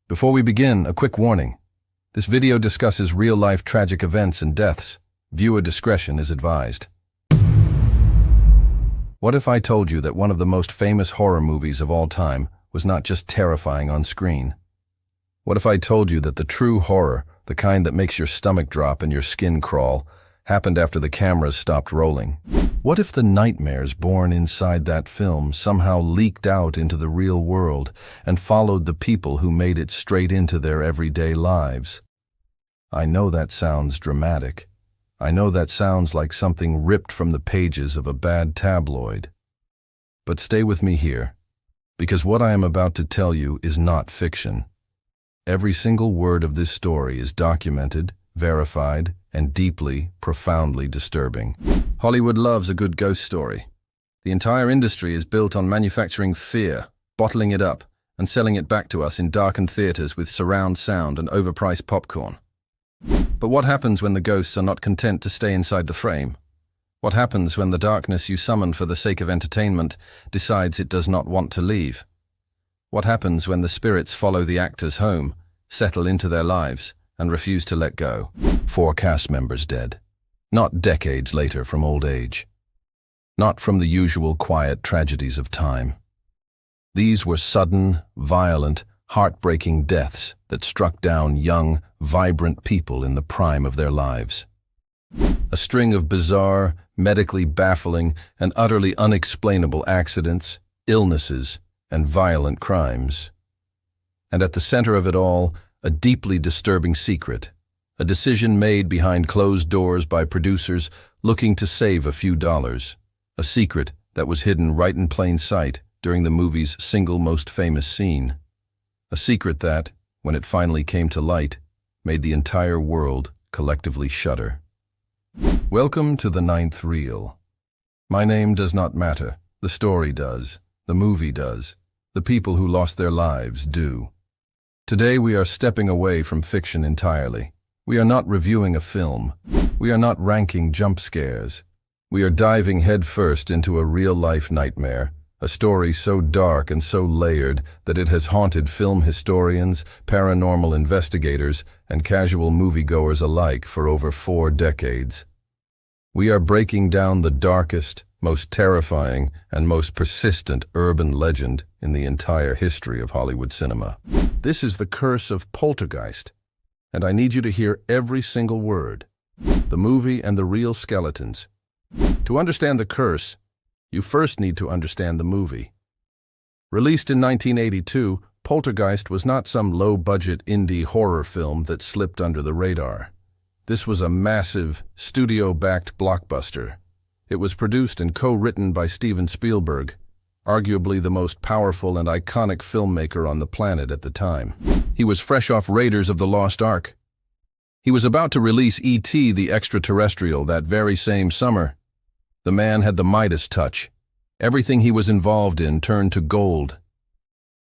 Before we begin, a quick warning. This video discusses real-life tragic events and deaths. Viewer discretion is advised. What if I told you that one of the most famous horror movies of all time was not just terrifying on screen? What if I told you that the true horror, the kind that makes your stomach drop and your skin crawl, happened after the cameras stopped rolling? What if the nightmares born inside that film somehow leaked out into the real world and followed the people who made it straight into their everyday lives? I know that sounds dramatic. I know that sounds like something ripped from the pages of a bad tabloid. But stay with me here, because what I am about to tell you is not fiction. Every single word of this story is documented, verified, and deeply, profoundly disturbing. Hollywood loves a good ghost story. The entire industry is built on manufacturing fear, bottling it up, and selling it back to us in darkened theaters with surround sound and overpriced popcorn. But what happens when the ghosts are not content to stay inside the frame? What happens when the darkness you summon for the sake of entertainment decides it does not want to leave? What happens when the spirits follow the actors home, settle into their lives, and refuse to let go? 4 cast members dead. Not decades later from old age. Not from the usual quiet tragedies of time. These were sudden, violent, heartbreaking deaths that struck down young, vibrant people in the prime of their lives. A string of bizarre, medically baffling, and utterly unexplainable accidents, illnesses, and violent crimes. And at the center of it all, a deeply disturbing secret, a decision made behind closed doors by producers looking to save a few dollars, a secret that was hidden right in plain sight during the movie's single most famous scene, a secret that, when it finally came to light, made the entire world collectively shudder. Welcome to the 9th reel. My name does not matter, the story does, the movie does, the people who lost their lives do. Today we are stepping away from fiction entirely. We are not reviewing a film. We are not ranking jump scares. We are diving headfirst into a real-life nightmare, a story so dark and so layered that it has haunted film historians, paranormal investigators, and casual moviegoers alike for over 4 decades. We are breaking down the darkest, most terrifying, and most persistent urban legend in the entire history of Hollywood cinema. This is the curse of Poltergeist, and I need you to hear every single word. The movie and the real skeletons. To understand the curse, you first need to understand the movie. Released in 1982, Poltergeist was not some low-budget indie horror film that slipped under the radar. This was a massive, studio-backed blockbuster. It was produced and co-written by Steven Spielberg, arguably the most powerful and iconic filmmaker on the planet at the time. He was fresh off Raiders of the Lost Ark. He was about to release E.T. the Extraterrestrial that very same summer. The man had the Midas touch. Everything he was involved in turned to gold.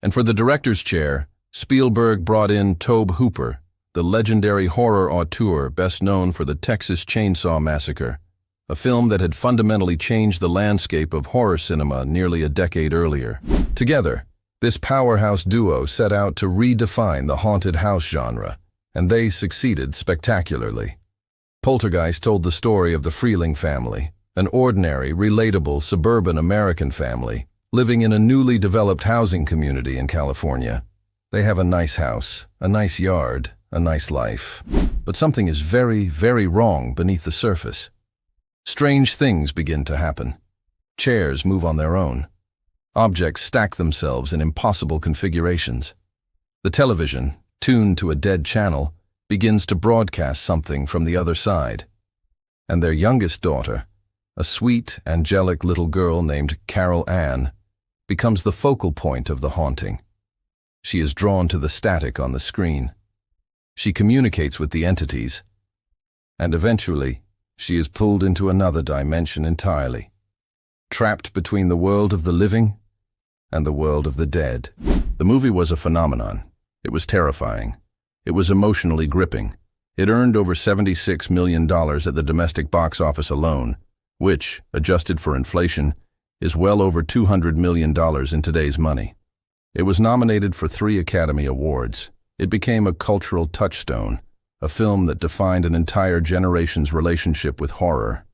And for the director's chair, Spielberg brought in Tobe Hooper, the legendary horror auteur best known for the Texas Chainsaw Massacre, a film that had fundamentally changed the landscape of horror cinema nearly a decade earlier. Together, this powerhouse duo set out to redefine the haunted house genre, and they succeeded spectacularly. Poltergeist told the story of the Freeling family, an ordinary, relatable suburban American family living in a newly developed housing community in California. They have a nice house, a nice yard, a nice life. But something is very, very wrong beneath the surface. Strange things begin to happen. Chairs move on their own. Objects stack themselves in impossible configurations. The television, tuned to a dead channel, begins to broadcast something from the other side. And their youngest daughter, a sweet, angelic little girl named Carol Ann, becomes the focal point of the haunting. She is drawn to the static on the screen. She communicates with the entities. And eventually, she is pulled into another dimension entirely, trapped between the world of the living and the world of the dead. The movie was a phenomenon. It was terrifying. It was emotionally gripping. It earned over $76 million at the domestic box office alone, which, adjusted for inflation, is well over $200 million in today's money. It was nominated for 3 Academy Awards, It became a cultural touchstone, a film that defined an entire generation's relationship with horror.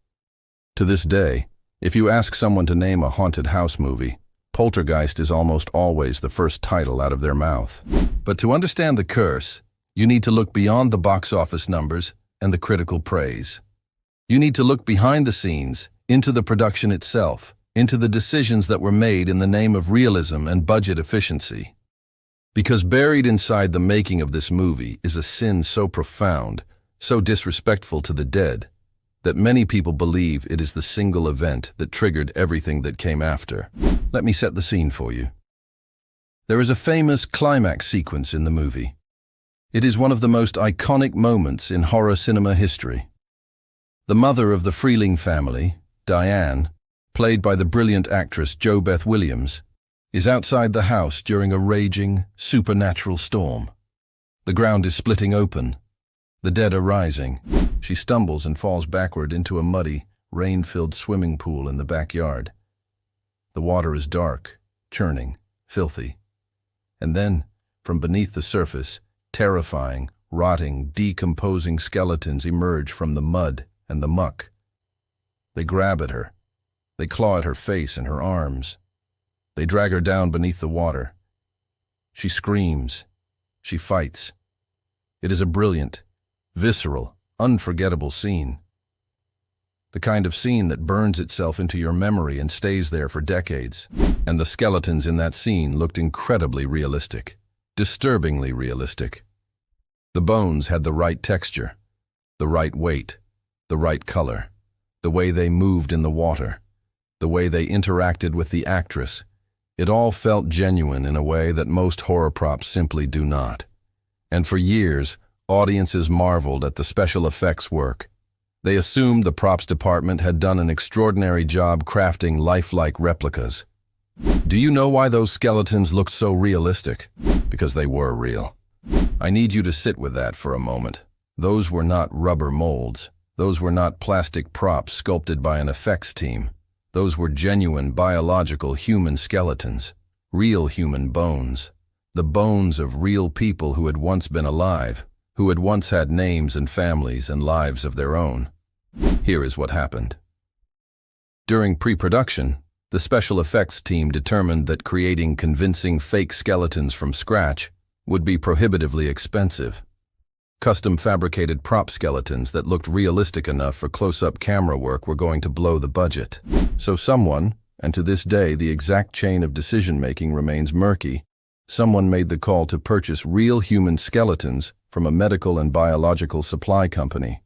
To this day, if you ask someone to name a haunted house movie, Poltergeist is almost always the first title out of their mouth. But to understand the curse, you need to look beyond the box office numbers and the critical praise. You need to look behind the scenes, into the production itself, into the decisions that were made in the name of realism and budget efficiency. Because buried inside the making of this movie is a sin so profound, so disrespectful to the dead, that many people believe it is the single event that triggered everything that came after. Let me set the scene for you. There is a famous climax sequence in the movie. It is one of the most iconic moments in horror cinema history. The mother of the Freeling family, Diane, played by the brilliant actress JoBeth Williams, is outside the house during a raging, supernatural storm. The ground is splitting open. The dead are rising. She stumbles and falls backward into a muddy, rain-filled swimming pool in the backyard. The water is dark, churning, filthy. And then, from beneath the surface, terrifying, rotting, decomposing skeletons emerge from the mud and the muck. They grab at her. They claw at her face and her arms. They drag her down beneath the water. She screams. She fights. It is a brilliant, visceral, unforgettable scene. The kind of scene that burns itself into your memory and stays there for decades. And the skeletons in that scene looked incredibly realistic, disturbingly realistic. The bones had the right texture, the right weight, the right color, the way they moved in the water, the way they interacted with the actress. It all felt genuine in a way that most horror props simply do not. And for years, audiences marveled at the special effects work. They assumed the props department had done an extraordinary job crafting lifelike replicas. Do you know why those skeletons looked so realistic? Because they were real. I need you to sit with that for a moment. Those were not rubber molds. Those were not plastic props sculpted by an effects team. Those were genuine biological human skeletons, real human bones. The bones of real people who had once been alive, who had once had names and families and lives of their own. Here is what happened. During pre-production, the special effects team determined that creating convincing fake skeletons from scratch would be prohibitively expensive. Custom fabricated prop skeletons that looked realistic enough for close-up camera work were going to blow the budget. So someone, and to this day the exact chain of decision-making remains murky, someone made the call to purchase real human skeletons from a medical and biological supply company.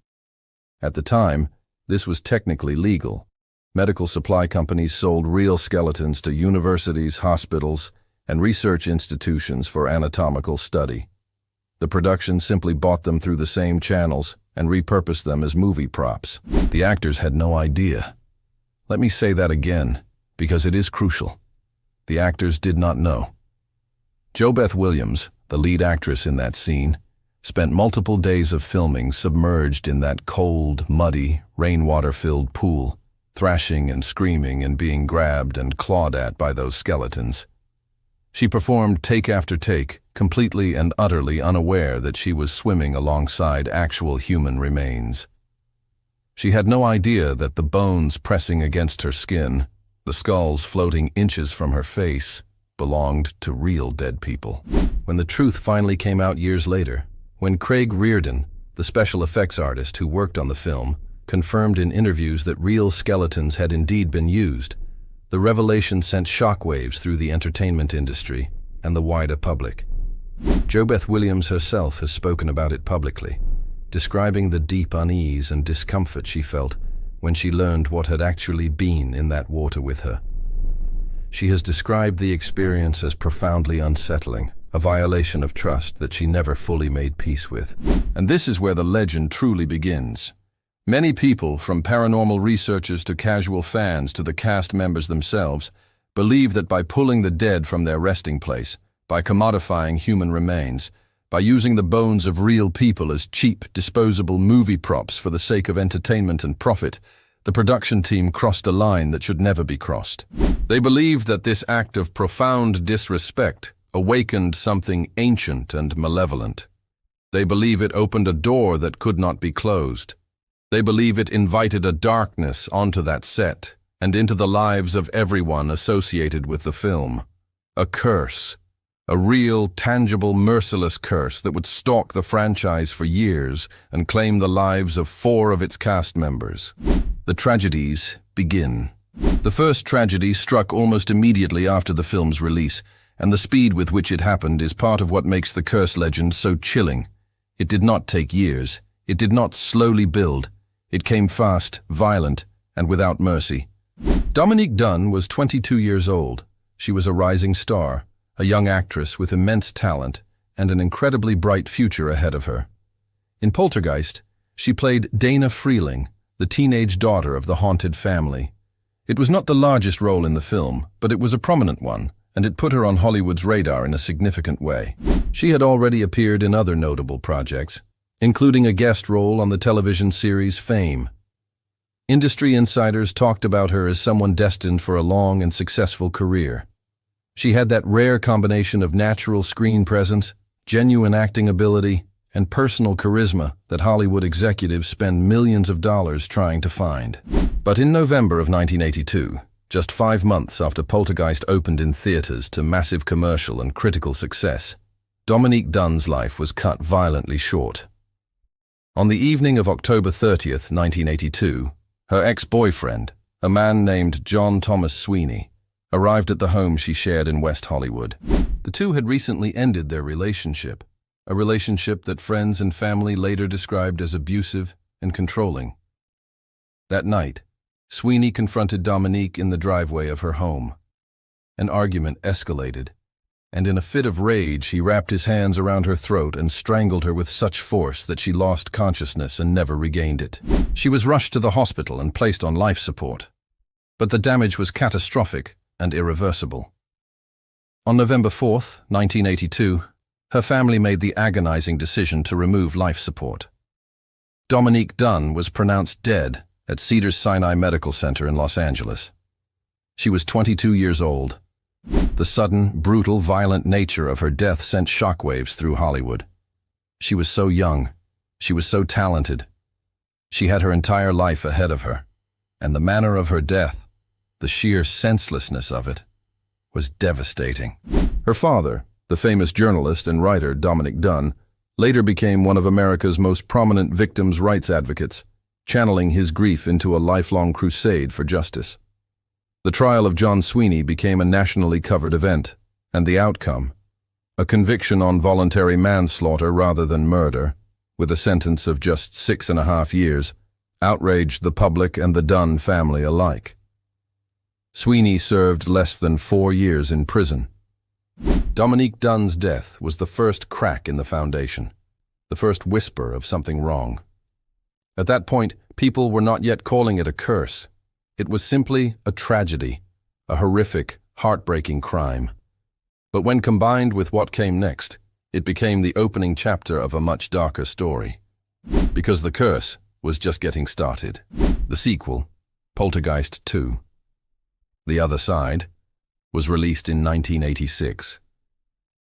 At the time, this was technically legal. Medical supply companies sold real skeletons to universities, hospitals, and research institutions for anatomical study. The production simply bought them through the same channels and repurposed them as movie props. The actors had no idea. Let me say that again, because it is crucial. The actors did not know. JoBeth Williams, the lead actress in that scene, spent multiple days of filming submerged in that cold, muddy, rainwater-filled pool, thrashing and screaming and being grabbed and clawed at by those skeletons. She performed take after take, completely and utterly unaware that she was swimming alongside actual human remains. She had no idea that the bones pressing against her skin, the skulls floating inches from her face, belonged to real dead people. When the truth finally came out years later, when Craig Reardon, the special effects artist who worked on the film, confirmed in interviews that real skeletons had indeed been used, the revelation sent shockwaves through the entertainment industry and the wider public. JoBeth Williams herself has spoken about it publicly, describing the deep unease and discomfort she felt when she learned what had actually been in that water with her. She has described the experience as profoundly unsettling, a violation of trust that she never fully made peace with. And this is where the legend truly begins. Many people, from paranormal researchers to casual fans to the cast members themselves, believe that by pulling the dead from their resting place, by commodifying human remains, by using the bones of real people as cheap, disposable movie props for the sake of entertainment and profit, the production team crossed a line that should never be crossed. They believed that this act of profound disrespect awakened something ancient and malevolent. They believe it opened a door that could not be closed. They believe it invited a darkness onto that set and into the lives of everyone associated with the film. A curse. A real, tangible, merciless curse that would stalk the franchise for years and claim the lives of 4 of its cast members. The tragedies begin. The first tragedy struck almost immediately after the film's release, and the speed with which it happened is part of what makes the curse legend so chilling. It did not take years. It did not slowly build. It came fast, violent, and without mercy. Dominique Dunne was 22 years old. She was a rising star, a young actress with immense talent and an incredibly bright future ahead of her. In Poltergeist, she played Dana Freeling, the teenage daughter of the haunted family. It was not the largest role in the film, but it was a prominent one, and it put her on Hollywood's radar in a significant way. She had already appeared in other notable projects, including a guest role on the television series Fame. Industry insiders talked about her as someone destined for a long and successful career. She had that rare combination of natural screen presence, genuine acting ability, and personal charisma that Hollywood executives spend millions of dollars trying to find. But in November of 1982, just 5 months after Poltergeist opened in theaters to massive commercial and critical success, Dominique Dunne's life was cut violently short. On the evening of October 30th, 1982, her ex-boyfriend, a man named John Thomas Sweeney, arrived at the home she shared in West Hollywood. The two had recently ended their relationship, a relationship that friends and family later described as abusive and controlling. That night, Sweeney confronted Dominique in the driveway of her home. An argument escalated, and in a fit of rage he wrapped his hands around her throat and strangled her with such force that she lost consciousness and never regained it. She was rushed to the hospital and placed on life support, but the damage was catastrophic and irreversible. On November 4th, 1982, her family made the agonizing decision to remove life support. Dominique Dunne was pronounced dead at Cedars-Sinai Medical Center in Los Angeles. She was 22 years old. The sudden, brutal, violent nature of her death sent shockwaves through Hollywood. She was so young. She was so talented. She had her entire life ahead of her, and the manner of her death, the sheer senselessness of it, was devastating. Her father, the famous journalist and writer Dominique Dunne, later became one of America's most prominent victims' rights advocates, channeling his grief into a lifelong crusade for justice. The trial of John Sweeney became a nationally covered event, and the outcome, a conviction on voluntary manslaughter rather than murder, with a sentence of just 6.5 years, outraged the public and the Dunne family alike. Sweeney served less than 4 years in prison. Dominique Dunne's death was the first crack in the foundation, the first whisper of something wrong. At that point, people were not yet calling it a curse. It was simply a tragedy, a horrific, heartbreaking crime. But when combined with what came next, it became the opening chapter of a much darker story. Because the curse was just getting started. The sequel, Poltergeist 2, The Other Side, was released in 1986.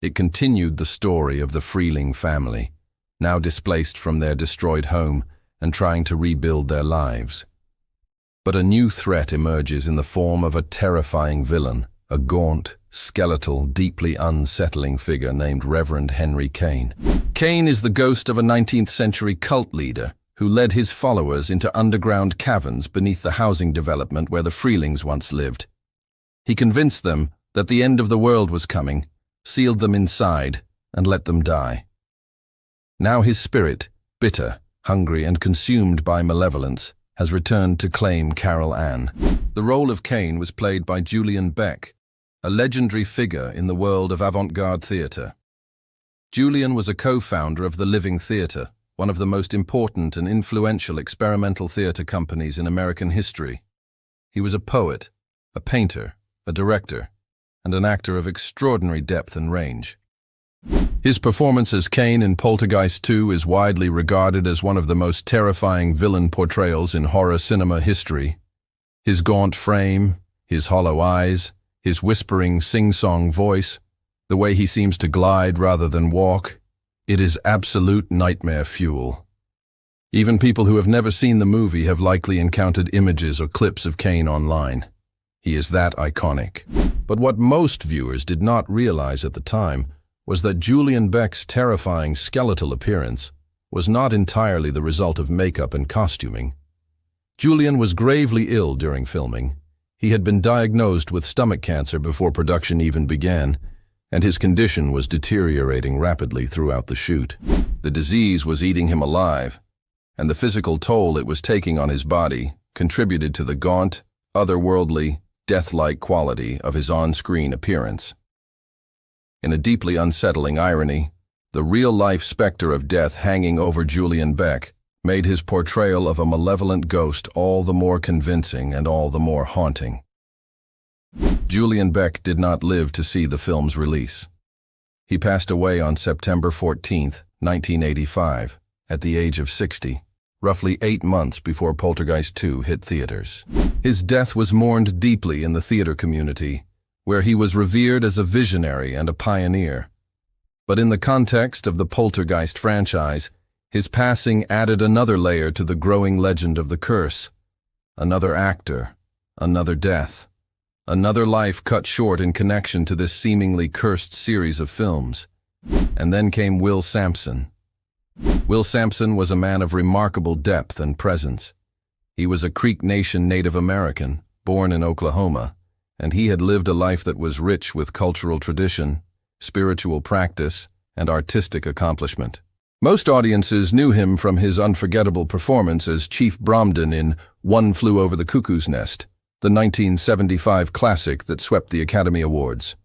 It continued the story of the Freeling family, now displaced from their destroyed home and trying to rebuild their lives. But a new threat emerges in the form of a terrifying villain, a gaunt, skeletal, deeply unsettling figure named Reverend Henry Kane. Kane is the ghost of a 19th-century cult leader who led his followers into underground caverns beneath the housing development where the Freelings once lived. He convinced them that the end of the world was coming, sealed them inside, and let them die. Now his spirit, bitter, hungry, and consumed by malevolence, has returned to claim Carol Ann. The role of Kane was played by Julian Beck, a legendary figure in the world of avant-garde theatre. Julian was a co-founder of the Living Theatre, one of the most important and influential experimental theatre companies in American history. He was a poet, a painter, a director, and an actor of extraordinary depth and range. His performance as Kane in Poltergeist 2 is widely regarded as one of the most terrifying villain portrayals in horror cinema history. His gaunt frame, his hollow eyes, his whispering sing-song voice, The way he seems to glide rather than walk, it is absolute nightmare fuel. Even people who have never seen the movie have likely encountered images or clips of Kane online. He is that iconic. But what most viewers did not realize at the time was that Julian Beck's terrifying skeletal appearance was not entirely the result of makeup and costuming. Julian was gravely ill during filming. He had been diagnosed with stomach cancer before production even began, and his condition was deteriorating rapidly throughout the shoot. The disease was eating him alive, and the physical toll it was taking on his body contributed to the gaunt, otherworldly, death-like quality of his on-screen appearance. In a deeply unsettling irony, the real-life specter of death hanging over Julian Beck made his portrayal of a malevolent ghost all the more convincing and all the more haunting. Julian Beck did not live to see the film's release. He passed away on September 14, 1985, at the age of 60, roughly 8 months before Poltergeist 2 hit theaters. His death was mourned deeply in the theater community, where he was revered as a visionary and a pioneer. But in the context of the Poltergeist franchise, his passing added another layer to the growing legend of the curse. Another actor, another death, another life cut short in connection to this seemingly cursed series of films. And then came Will Sampson. Will Sampson was a man of remarkable depth and presence. He was a Creek Nation Native American, born in Oklahoma, and he had lived a life that was rich with cultural tradition, spiritual practice, and artistic accomplishment. Most audiences knew him from his unforgettable performance as Chief Bromden in One Flew Over the Cuckoo's Nest, the 1975 classic that swept the Academy Awards.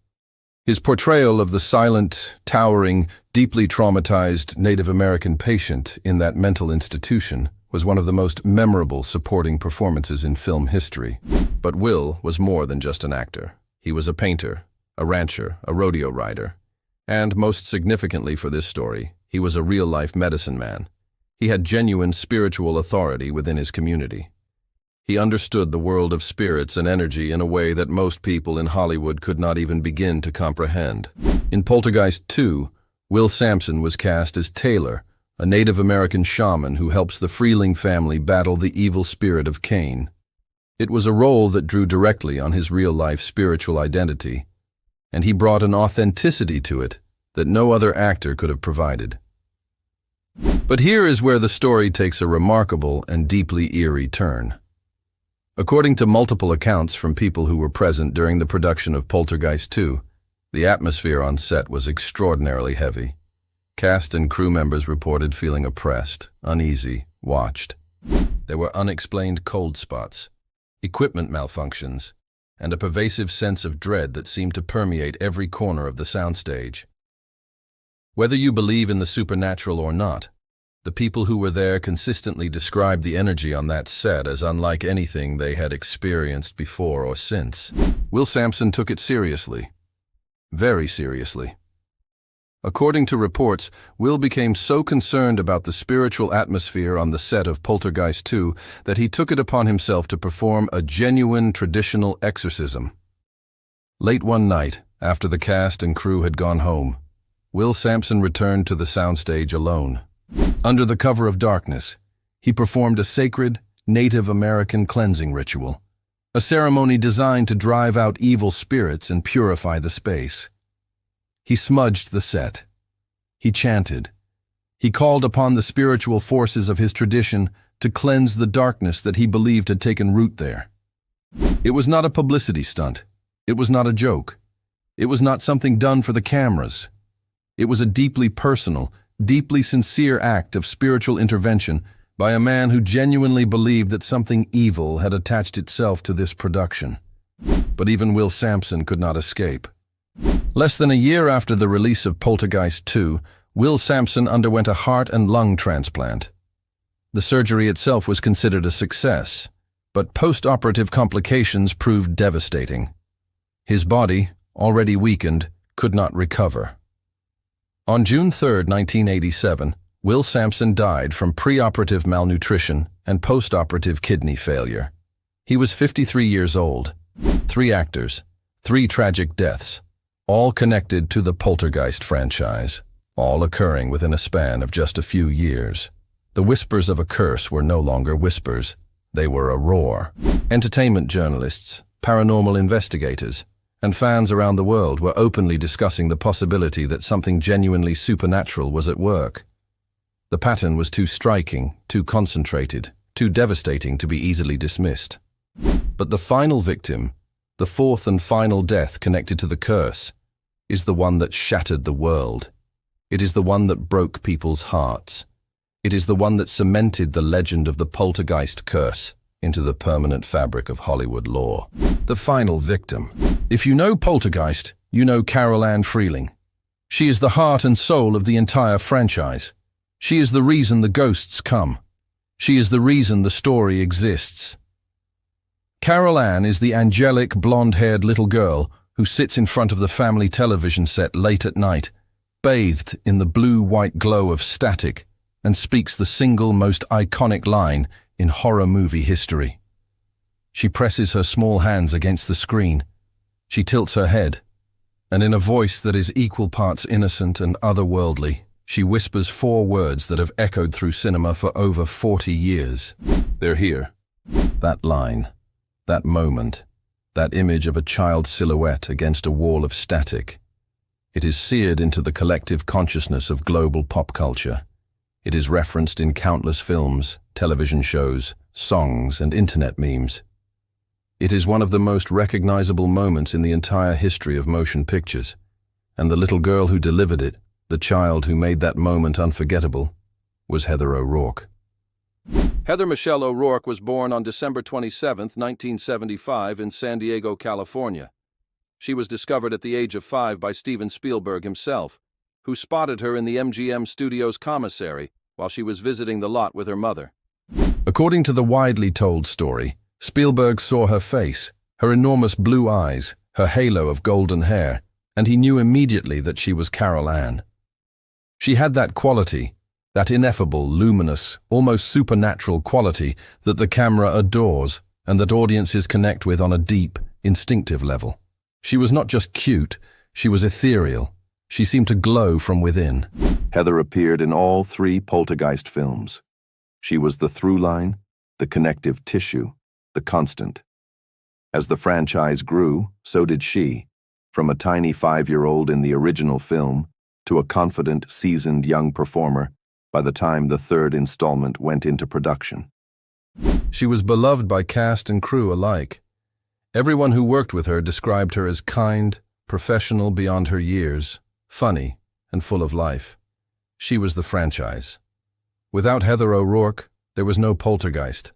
His portrayal of the silent, towering, deeply traumatized Native American patient in that mental institution was one of the most memorable supporting performances in film history. But Will was more than just an actor. He was a painter, a rancher, a rodeo rider, and most significantly for this story, he was a real-life medicine man. He had genuine spiritual authority within his community. He understood the world of spirits and energy in a way that most people in Hollywood could not even begin to comprehend. In Poltergeist 2, Will Sampson was cast as Taylor, a Native American shaman who helps the Freeling family battle the evil spirit of Kane. It was a role that drew directly on his real-life spiritual identity, and he brought an authenticity to it that no other actor could have provided. But here is where the story takes a remarkable and deeply eerie turn. According to multiple accounts from people who were present during the production of Poltergeist 2, the atmosphere on set was extraordinarily heavy. Cast and crew members reported feeling oppressed, uneasy, watched. There were unexplained cold spots, equipment malfunctions, and a pervasive sense of dread that seemed to permeate every corner of the soundstage. Whether you believe in the supernatural or not, the people who were there consistently described the energy on that set as unlike anything they had experienced before or since. Will Sampson took it seriously. Very seriously. According to reports, Will became so concerned about the spiritual atmosphere on the set of Poltergeist 2 that he took it upon himself to perform a genuine traditional exorcism. Late one night, after the cast and crew had gone home, Will Sampson returned to the soundstage alone. Under the cover of darkness, he performed a sacred Native American cleansing ritual, a ceremony designed to drive out evil spirits and purify the space. He smudged the set. He chanted. He called upon the spiritual forces of his tradition to cleanse the darkness that he believed had taken root there. It was not a publicity stunt. It was not a joke. It was not something done for the cameras. It was a deeply personal, deeply sincere act of spiritual intervention by a man who genuinely believed that something evil had attached itself to this production. But even Will Sampson could not escape. Less than a year after the release of Poltergeist 2, Will Sampson underwent a heart and lung transplant. The surgery itself was considered a success, but post-operative complications proved devastating. His body, already weakened, could not recover. On June 3, 1987, Will Sampson died from preoperative malnutrition and postoperative kidney failure. He was 53 years old. 3 actors, 3 tragic deaths. all connected to the Poltergeist franchise, all occurring within a span of just a few years. The whispers of a curse were no longer whispers, they were a roar. Entertainment journalists, paranormal investigators, and fans around the world were openly discussing the possibility that something genuinely supernatural was at work. The pattern was too striking, too concentrated, too devastating to be easily dismissed. But the final victim, the fourth and final death connected to the curse, is the one that shattered the world. It is the one that broke people's hearts. It is the one that cemented the legend of the Poltergeist Curse into the permanent fabric of Hollywood lore. The final victim. If you know Poltergeist, you know Carol Ann Freeling. She is the heart and soul of the entire franchise. She is the reason the ghosts come. She is the reason the story exists. Carol Ann is the angelic, blonde-haired little girl who sits in front of the family television set late at night, bathed in the blue-white glow of static, and speaks the single most iconic line in horror movie history. She presses her small hands against the screen. She tilts her head, and in a voice that is equal parts innocent and otherworldly, she whispers 4 words that have echoed through cinema for over 40 years. They're here. That line, that moment, that image of a child's silhouette against a wall of static. It is seared into the collective consciousness of global pop culture. It is referenced in countless films, television shows, songs, and internet memes. It is one of the most recognizable moments in the entire history of motion pictures, and the little girl who delivered it, the child who made that moment unforgettable, was Heather O'Rourke. Heather Michelle O'Rourke was born on December 27, 1975 in San Diego, California. She was discovered at the age of 5 by Steven Spielberg himself, who spotted her in the MGM Studios commissary while she was visiting the lot with her mother. According to the widely told story, Spielberg saw her face, her enormous blue eyes, her halo of golden hair, and he knew immediately that she was Carol Ann. She had that quality, that ineffable, luminous, almost supernatural quality that the camera adores and that audiences connect with on a deep, instinctive level. She was not just cute, she was ethereal. She seemed to glow from within. Heather appeared in all 3 Poltergeist films. She was the through line, the connective tissue, the constant. As the franchise grew, so did she, from a tiny 5-year-old in the original film to a confident, seasoned young performer by the time the 3rd installment went into production. She was beloved by cast and crew alike. Everyone who worked with her described her as kind, professional beyond her years, funny, and full of life. She was the franchise. Without Heather O'Rourke, there was no Poltergeist.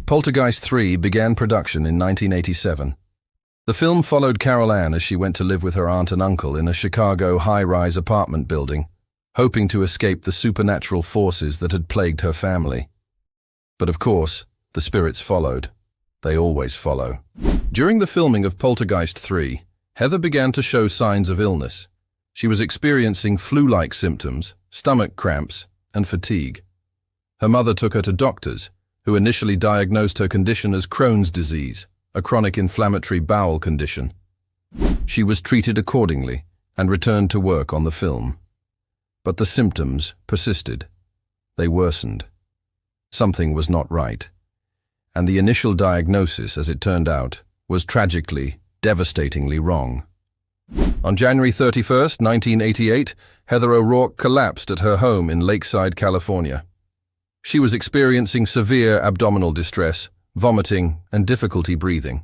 Poltergeist 3 began production in 1987. The film followed Carol Ann as she went to live with her aunt and uncle in a Chicago high-rise apartment building, hoping to escape the supernatural forces that had plagued her family. But of course, the spirits followed. They always follow. During the filming of Poltergeist 3, Heather began to show signs of illness. She was experiencing flu-like symptoms, stomach cramps, and fatigue. Her mother took her to doctors, who initially diagnosed her condition as Crohn's disease, a chronic inflammatory bowel condition. She was treated accordingly and returned to work on the film. But the symptoms persisted. They worsened. Something was not right. And the initial diagnosis, as it turned out, was tragically, devastatingly wrong. On January 31, 1988, Heather O'Rourke collapsed at her home in Lakeside, California. She was experiencing severe abdominal distress, vomiting, and difficulty breathing.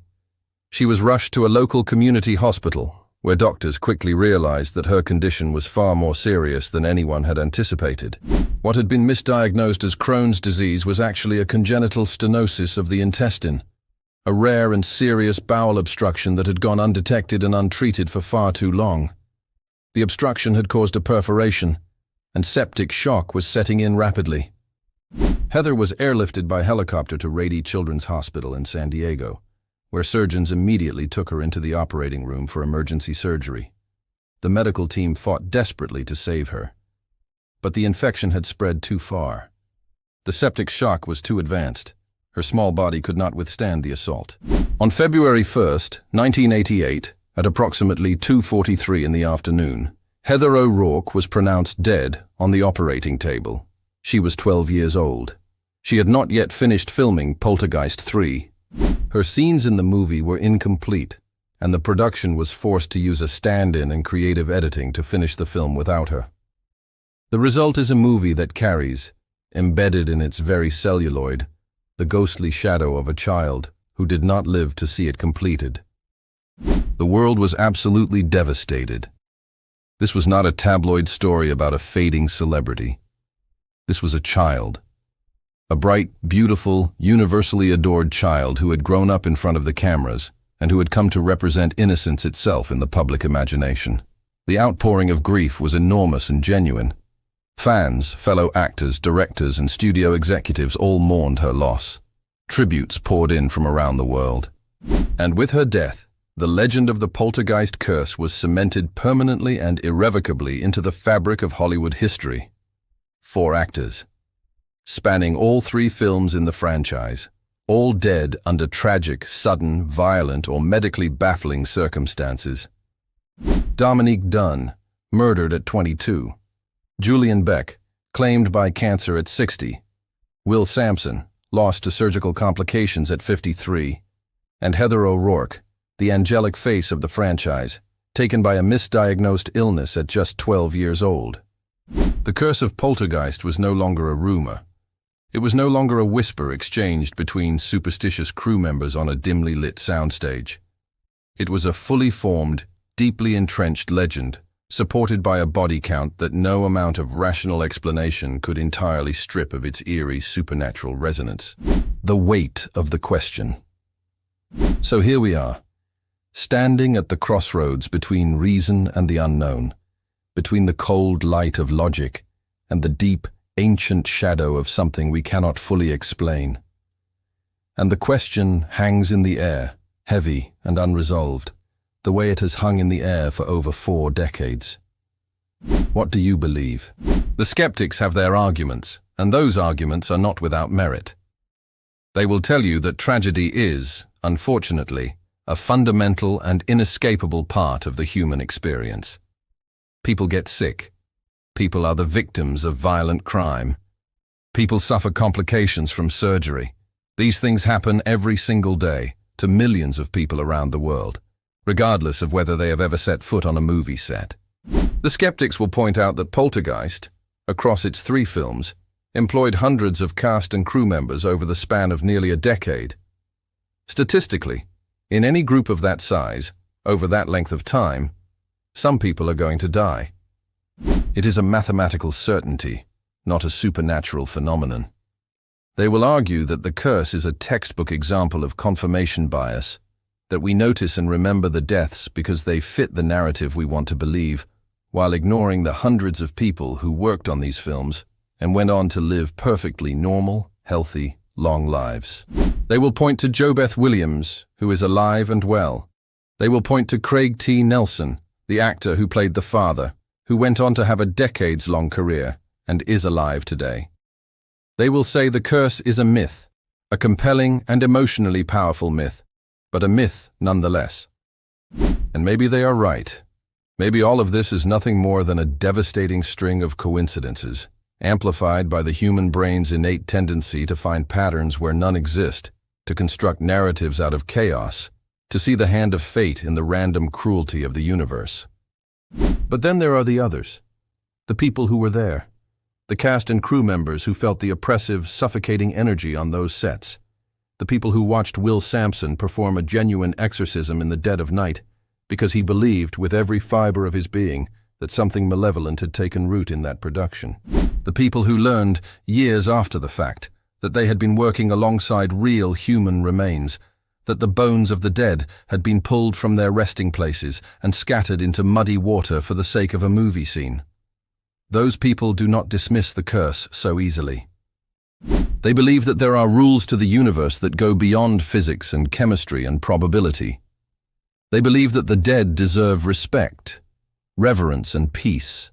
She was rushed to a local community hospital, where doctors quickly realized that her condition was far more serious than anyone had anticipated. What had been misdiagnosed as Crohn's disease was actually a congenital stenosis of the intestine, a rare and serious bowel obstruction that had gone undetected and untreated for far too long. The obstruction had caused a perforation, and septic shock was setting in rapidly. Heather was airlifted by helicopter to Rady Children's Hospital in San Diego, where surgeons immediately took her into the operating room for emergency surgery. The medical team fought desperately to save her, but the infection had spread too far. The septic shock was too advanced. Her small body could not withstand the assault. On February 1, 1988, At approximately 2:43 in the afternoon, Heather O'Rourke was pronounced dead on the operating table. She was 12 years old. She had not yet finished filming Poltergeist 3. Her scenes in the movie were incomplete, and the production was forced to use a stand-in and creative editing to finish the film without her. The result is a movie that carries, embedded in its very celluloid, the ghostly shadow of a child who did not live to see it completed. The world was absolutely devastated. This was not a tabloid story about a fading celebrity. This was a child. A bright, beautiful, universally adored child who had grown up in front of the cameras and who had come to represent innocence itself in the public imagination. The outpouring of grief was enormous and genuine. Fans, fellow actors, directors, and studio executives all mourned her loss. Tributes poured in from around the world. And with her death, the legend of the Poltergeist Curse was cemented permanently and irrevocably into the fabric of Hollywood history. 4 actors, spanning all 3 films in the franchise, all dead under tragic, sudden, violent, or medically baffling circumstances. Dominique Dunne, murdered at 22. Julian Beck, claimed by cancer at 60. Will Sampson, lost to surgical complications at 53. And Heather O'Rourke, the angelic face of the franchise, taken by a misdiagnosed illness at just 12 years old. The curse of Poltergeist was no longer a rumor. It was no longer a whisper exchanged between superstitious crew members on a dimly lit soundstage. It was a fully formed, deeply entrenched legend, supported by a body count that no amount of rational explanation could entirely strip of its eerie supernatural resonance. The weight of the question. So here we are, standing at the crossroads between reason and the unknown, between the cold light of logic and the deep, ancient shadow of something we cannot fully explain. And the question hangs in the air, heavy and unresolved, the way it has hung in the air for over 4 decades. What do you believe? The skeptics have their arguments, and those arguments are not without merit. They will tell you that tragedy is, unfortunately, a fundamental and inescapable part of the human experience. People get sick. People are the victims of violent crime. People suffer complications from surgery. These things happen every single day to millions of people around the world, regardless of whether they have ever set foot on a movie set. The skeptics will point out that Poltergeist, across its 3 films, employed hundreds of cast and crew members over the span of nearly a decade. Statistically, in any group of that size, over that length of time, some people are going to die. It is a mathematical certainty, not a supernatural phenomenon. They will argue that the curse is a textbook example of confirmation bias, that we notice and remember the deaths because they fit the narrative we want to believe, while ignoring the hundreds of people who worked on these films and went on to live perfectly normal, healthy, long lives. They will point to JoBeth Williams, who is alive and well. They will point to Craig T. Nelson, the actor who played the father, who went on to have a decades-long career and is alive today. They will say the curse is a myth, a compelling and emotionally powerful myth, but a myth nonetheless. And maybe they are right. Maybe all of this is nothing more than a devastating string of coincidences, amplified by the human brain's innate tendency to find patterns where none exist, to construct narratives out of chaos, to see the hand of fate in the random cruelty of the universe. But then there are the others, the people who were there, the cast and crew members who felt the oppressive, suffocating energy on those sets, the people who watched Will Sampson perform a genuine exorcism in the dead of night because he believed with every fiber of his being that something malevolent had taken root in that production. The people who learned, years after the fact, that they had been working alongside real human remains, that the bones of the dead had been pulled from their resting places and scattered into muddy water for the sake of a movie scene. Those people do not dismiss the curse so easily. They believe that there are rules to the universe that go beyond physics and chemistry and probability. They believe that the dead deserve respect, reverence, and peace.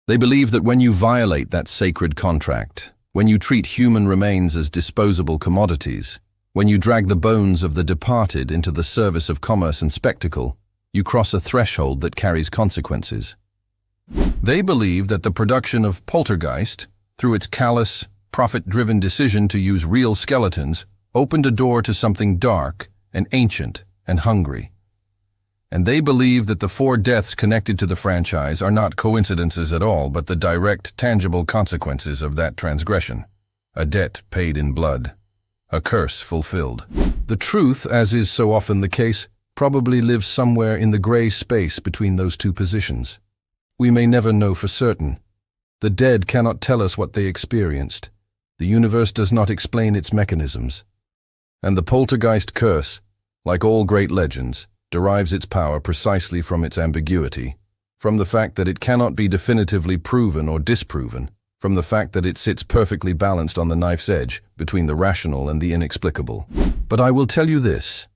They believe that when you violate that sacred contract, when you treat human remains as disposable commodities, when you drag the bones of the departed into the service of commerce and spectacle, You cross a threshold that carries consequences. They believe that the production of Poltergeist, through its callous, profit-driven decision to use real skeletons, opened a door to something dark and ancient and hungry. And they believe that the 4 deaths connected to the franchise are not coincidences at all, but the direct, tangible consequences of that transgression. A debt paid in blood. A curse fulfilled. The truth, as is so often the case, probably lives somewhere in the gray space between those two positions. We may never know for certain. The dead cannot tell us what they experienced. The universe does not explain its mechanisms. And the Poltergeist Curse, like all great legends, derives its power precisely from its ambiguity, from the fact that it cannot be definitively proven or disproven, from the fact that it sits perfectly balanced on the knife's edge between the rational and the inexplicable. But I will tell you this.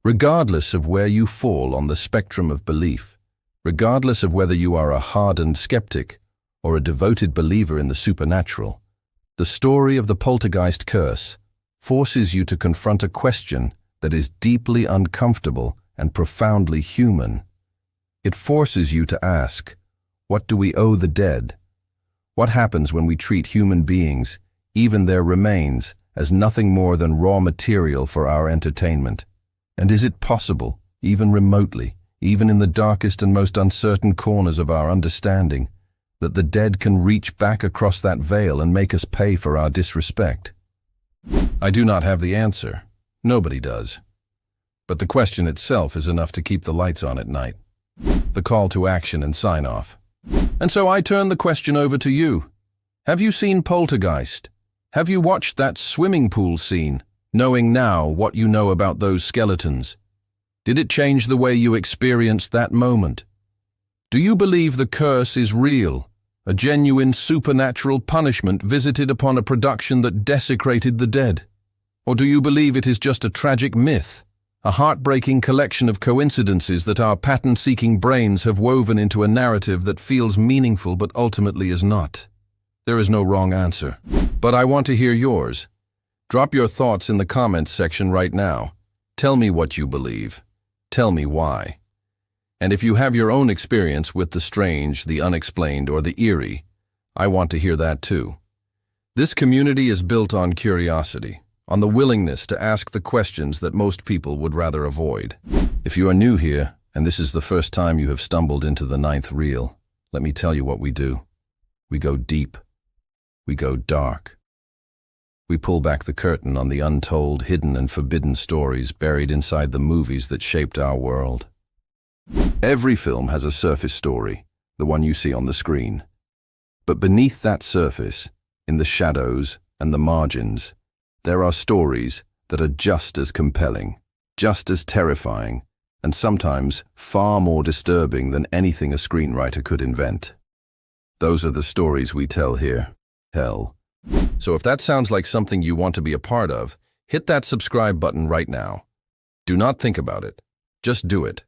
Regardless of where you fall on the spectrum of belief, regardless of whether you are a hardened skeptic or a devoted believer in the supernatural, the story of the Poltergeist Curse forces you to confront a question that is deeply uncomfortable and profoundly human. It forces you to ask, what do we owe the dead? What happens when we treat human beings, even their remains, as nothing more than raw material for our entertainment? And is it possible, even remotely, even in the darkest and most uncertain corners of our understanding, that the dead can reach back across that veil and make us pay for our disrespect? I do not have the answer. Nobody does. But the question itself is enough to keep the lights on at night. The call to action and sign-off. And so I turn the question over to you. Have you seen Poltergeist? Have you watched that swimming pool scene, knowing now what you know about those skeletons? Did it change the way you experienced that moment? Do you believe the curse is real, a genuine supernatural punishment visited upon a production that desecrated the dead? Or do you believe it is just a tragic myth, a heartbreaking collection of coincidences that our pattern-seeking brains have woven into a narrative that feels meaningful but ultimately is not? There is no wrong answer. But I want to hear yours. Drop your thoughts in the comments section right now. Tell me what you believe. Tell me why. And if you have your own experience with the strange, the unexplained, or the eerie, I want to hear that too. This community is built on curiosity, on the willingness to ask the questions that most people would rather avoid. If you are new here, and this is the first time you have stumbled into the 9th reel, let me tell you what we do. We go deep. We go dark. We pull back the curtain on the untold, hidden, and forbidden stories buried inside the movies that shaped our world. Every film has a surface story, the one you see on the screen. But beneath that surface, in the shadows and the margins, there are stories that are just as compelling, just as terrifying, and sometimes far more disturbing than anything a screenwriter could invent. Those are the stories we tell here. Hell. So if that sounds like something you want to be a part of, hit that subscribe button right now. Do not think about it. Just do it.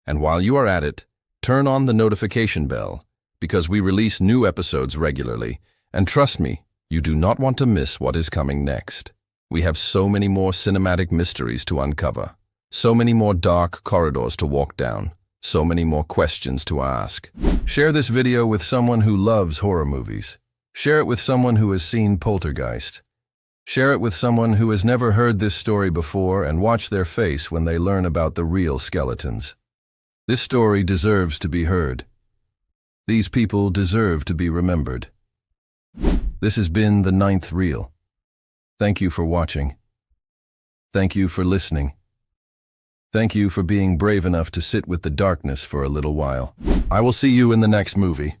And while you are at it, turn on the notification bell, because we release new episodes regularly, and trust me, you do not want to miss what is coming next. We have so many more cinematic mysteries to uncover, so many more dark corridors to walk down, so many more questions to ask. Share this video with someone who loves horror movies. Share it with someone who has seen Poltergeist. Share it with someone who has never heard this story before, and watch their face when they learn about the real skeletons. This story deserves to be heard. These people deserve to be remembered. This has been the 9th reel. Thank you for watching. Thank you for listening. Thank you for being brave enough to sit with the darkness for a little while. I will see you in the next movie.